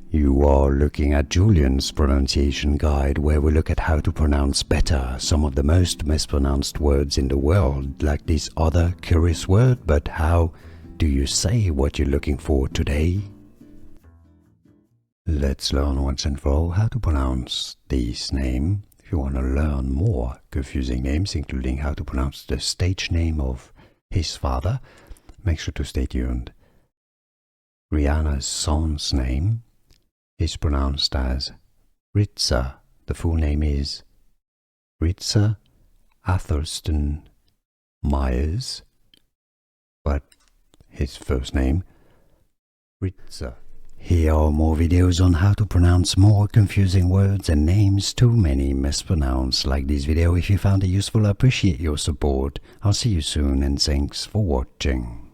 You are looking at Julian's pronunciation guide, where we look at how to pronounce better some of the most mispronounced words in the world, like this other curious word. But how do you say what you're looking for today? Let's learn once and for all how to pronounce this name. If you want to learn more confusing names, including how to pronounce the stage name of his father, make sure to stay tuned. Rihanna's son's name is pronounced as RZA. The full name is RZA Atherston Myers, but his first name, RZA. Here are more videos on how to pronounce more confusing words and names too many mispronounced. Like this video if you found it useful. I appreciate your support. I'll see you soon and thanks for watching.